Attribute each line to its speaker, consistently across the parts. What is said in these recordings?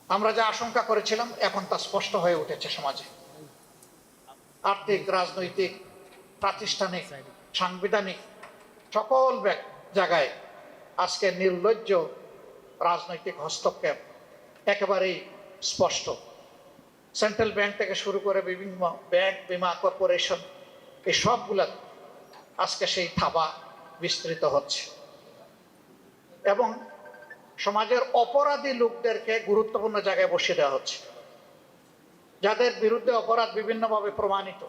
Speaker 1: আমরা যা আশঙ্কা করেছিলাম এখন তা স্পষ্ট হয়ে উঠেছে। সমাজে আর্থিক, রাজনৈতিক, প্রাতিষ্ঠানিক, সাংবিধানিক সকল জায়গায় আজকে নির্লজ্জ রাজনৈতিক হস্তক্ষেপ একেবারেই স্পষ্ট। সেন্ট্রাল ব্যাংক থেকে শুরু করে বিভিন্ন ব্যাংক, বীমা কর্পোরেশন, এই সবগুলা আজকে সেই থাবা বিস্তৃত হচ্ছে এবং সমাজের অপরাধী লোকদেরকে গুরুত্বপূর্ণ জায়গায় বসিয়ে দেওয়া হচ্ছে, যাদের বিরুদ্ধে অপরাধ বিভিন্নভাবে প্রমাণিত।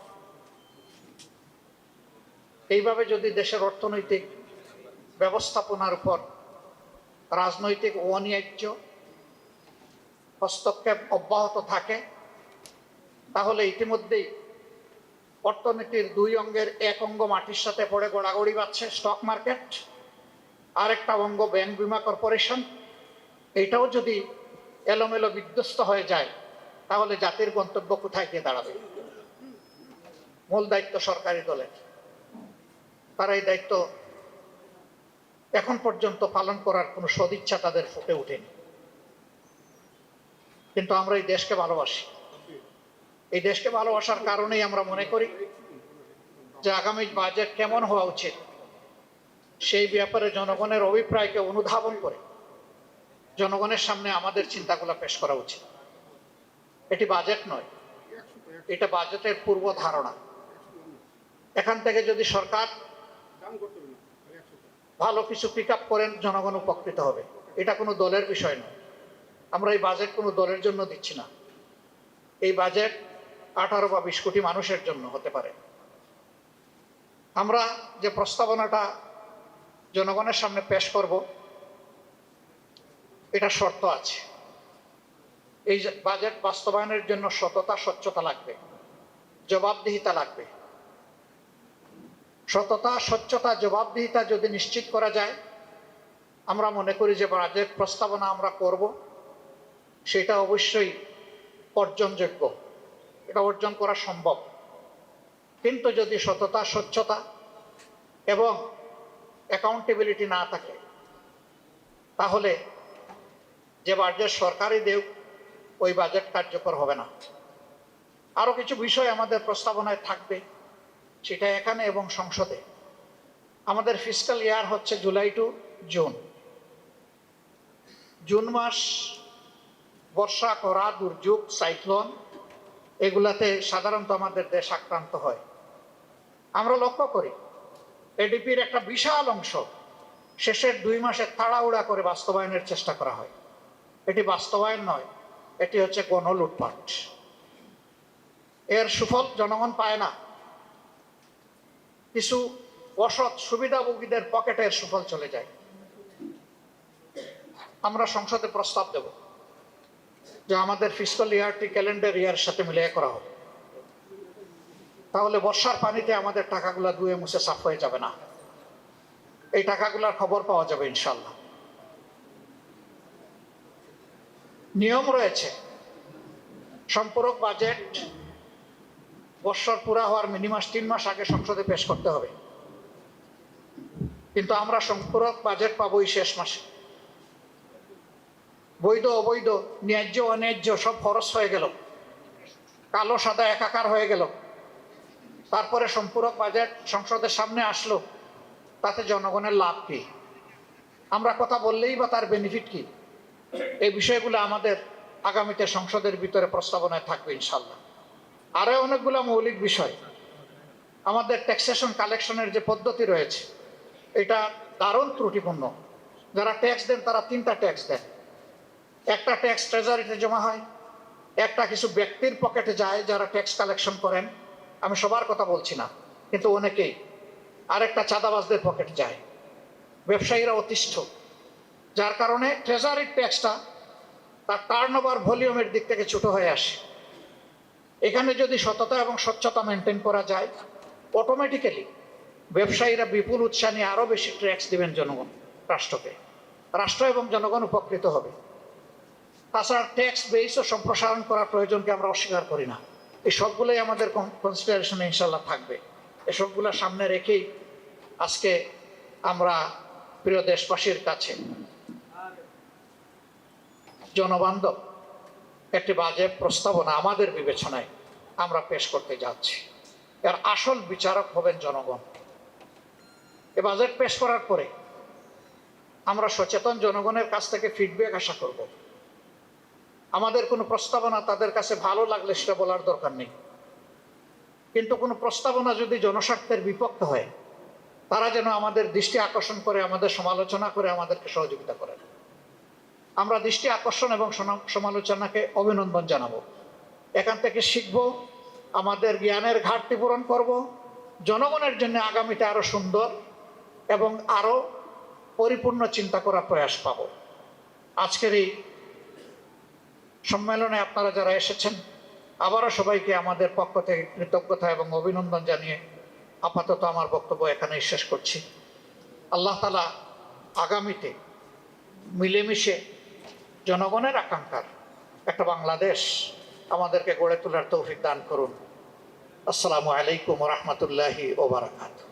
Speaker 1: এইভাবে যদি দেশের অর্থনৈতিক ব্যবস্থাপনার উপর রাজনৈতিক অন্যায্য হস্তক্ষেপ অব্যাহত থাকে, তাহলে ইতিমধ্যেই অর্থনীতির দুই অঙ্গের এক অঙ্গ মাটির সাথে পড়ে গড়াগড়ি বাঁচছে, স্টক মার্কেট, আরেকটা অঙ্গ ব্যাংক, বীমা কর্পোরেশন। এটাও যদি এলোমেলো বিধ্বস্ত হয়ে যায়, তাহলে জাতির গন্তব্য কোথায় গিয়ে দাঁড়াবে? মূল দায়িত্ব সরকারি দলের, তারা এই দায়িত্ব এখন পর্যন্ত পালন করার কোনো সদিচ্ছা তাদের ফুটে ওঠেনি। কিন্তু আমরা এই দেশকে ভালোবাসি। এই দেশকে ভালোবাসার কারণেই আমরা মনে করি যে আগামী বাজেট কেমন হওয়া উচিত সেই ব্যাপারে জনগণের অভিপ্রায়কে অনুধাবন করে জনগণের সামনে আমাদের চিন্তাগুলো পেশ করা উচিত। এটি বাজেট নয়, এটা বাজেটের পূর্ব ধারণা। এখান থেকে যদি সরকার ভালো কিছু পিক আপ করেন, জনগণ উপকৃত হবে। এটা কোনো দলের বিষয় নয়। আমরা এই বাজেট কোনো দলের জন্য দিচ্ছি না। এই বাজেট 18 বা 20 কোটি মানুষের জন্য হতে পারে। আমরা যে প্রস্তাবনাটা জনগণের সামনে পেশ করব, এটা শর্ত আছে। এই বাজেট বাস্তবায়নের জন্য সততা, স্বচ্ছতা লাগবে, জবাবদিহিতা লাগবে। সততা, স্বচ্ছতা, জবাবদিহিতা যদি নিশ্চিত করা যায়, আমরা মনে করি যে বাজেট প্রস্তাবনা আমরা করব সেটা অবশ্যই অর্জনযোগ্য, এটা অর্জন করা সম্ভব। কিন্তু যদি সততা, স্বচ্ছতা এবং অ্যাকাউন্টেবিলিটি না থাকে, তাহলে যে বাজেট সরকারই দেব ওই বাজেট কার্যকর হবে না। আরো কিছু বিষয় আমাদের প্রস্তাবনায় থাকবে, সেটা এখানে এবং সংসদে। আমাদের ফিসকাল ইয়ার হচ্ছে জুলাই টু জুন। জুন মাস বর্ষা, খরা, দুর্যোগ, সাইক্লোন এগুলাতে সাধারণত আমাদের দেশ আক্রান্ত হয়। আমরা লক্ষ্য করি এডিপির একটা বিশাল অংশ শেষের 2 মাসে তাড়াহুড়া করে বাস্তবায়নের চেষ্টা করা হয়। এটি বাস্তবায়ন নয়, এটি হচ্ছে গণলুটপাট। এর সুফল জনগণ পায় না, কিছু অসৎ সুবিধাভোগীদের পকেটের সুফল চলে যায়। আমরা সংসদে প্রস্তাব দেব যে আমাদের ফিসকাল ইয়ারটি ক্যালেন্ডার ইয়ারের সাথে মিলিয়ে করা হবে। তাহলে বর্ষার পানিতে আমাদের টাকাগুলা ধুয়ে মুছে সাফ হয়ে যাবে না, এই টাকাগুলার খবর পাওয়া যাবে ইনশাল্লাহ। নিয়ম রয়েছে, সম্পূরক বাজেট বর্ষর পুরা হওয়ার মিনিমাম 3 মাস আগে সংসদে পেশ করতে হবে। কিন্তু আমরা সম্পূরক বাজেট পাবোই শেষ মাসে। বৈধ অবৈধ, ন্যায্য অন্যায্য সব খরচ হয়ে গেল, কালো সাদা একাকার হয়ে গেল। তারপরে সম্পূরক বাজেট সংসদের সামনে আসলো, তাতে জনগণের লাভ কি? আমরা কথা বললেই বা তার বেনিফিট কি? এই বিষয়গুলো আমাদের আগামীতে সংসদের ভিতরে প্রস্তাবনায় থাকবে ইনশাল্লাহ। আরো অনেকগুলো মৌলিক বিষয়। আমাদের ট্যাক্সেশন কালেকশনের যে পদ্ধতি রয়েছে, এটা দারুণ ত্রুটিপূর্ণ। যারা ট্যাক্স দেন তারা 3টা ট্যাক্স দেন। একটা ট্যাক্স ট্রেজারিতে জমা হয়, একটা কিছু ব্যক্তির পকেটে যায় যারা ট্যাক্স কালেকশন করেন, আমি সবার কথা বলছি না, কিন্তু অনেকেই। আরেকটা চাঁদাবাজদের পকেটে যায়, ব্যবসায়ীরা অতিষ্ঠ, যার কারণে ট্রেজারির ট্যাক্সটা তার টার্নওভার ভলিউমের দিক থেকে ছোট হয়ে আসে। এখানে যদি সততা এবং স্বচ্ছতা মেনটেন করা যায়, অটোমেটিক্যালি ব্যবসায়ীরা বিপুল উৎসাহ নিয়ে আরো বেশি ট্যাক্স দিবেন জনগণ, রাষ্ট্রকে। রাষ্ট্র এবং জনগণ উপকৃত হবে। তাছাড়া ট্যাক্স বেসও সম্প্রসারণ করার প্রয়োজনকে আমরা অস্বীকার করি না। এই সবগুলোই আমাদের কনসিডারেশনে ইনশাল্লাহ থাকবে। এসবগুলো সামনে রেখেই আজকে আমরা প্রিয় দেশবাসীর কাছে জনবান্ধব একটি বাজেট প্রস্তাবনা আমাদের বিবেচনায় আমরা পেশ করতে যাচ্ছি। এর আসল বিচারক হবেন জনগণ। এ বাজেট পেশ করার পরে আমরা সচেতন জনগণের কাছ থেকে ফিডব্যাক আশা করব। আমাদের কোনো প্রস্তাবনা তাদের কাছে ভালো লাগলে সেটা বলার দরকার নেই, কিন্তু কোনো প্রস্তাবনা যদি জনস্বার্থের বিপক্ষে হয় তারা যেন আমাদের দৃষ্টি আকর্ষণ করে, আমাদের সমালোচনা করে, আমাদেরকে সহযোগিতা করেন। আমরা দৃষ্টি আকর্ষণ এবং সমালোচনাকে অভিনন্দন জানাবো, এখান থেকে শিখব, আমাদের জ্ঞানের ঘাটতি পূরণ করব, জনগণের জন্য আগামীতে আরো সুন্দর এবং আরো পরিপূর্ণ চিন্তা করার প্রয়াস পাব। আজকের এই সম্মেলনে আপনারা যারা এসেছেন, আবারও সবাইকে আমাদের পক্ষ থেকে কৃতজ্ঞতা এবং অভিনন্দন জানিয়ে আপাতত আমার বক্তব্য এখানেই শেষ করছি। আল্লাহ তাআলা আগামীতে মিলেমিশে জনগণের আকাঙ্ক্ষার একটা বাংলাদেশ আমাদেরকে গড়ে তোলার তৌফিক দান করুন। আসসালামু আলাইকুম ওয়া রাহমাতুল্লাহি ওয়া বারাকাতুহু।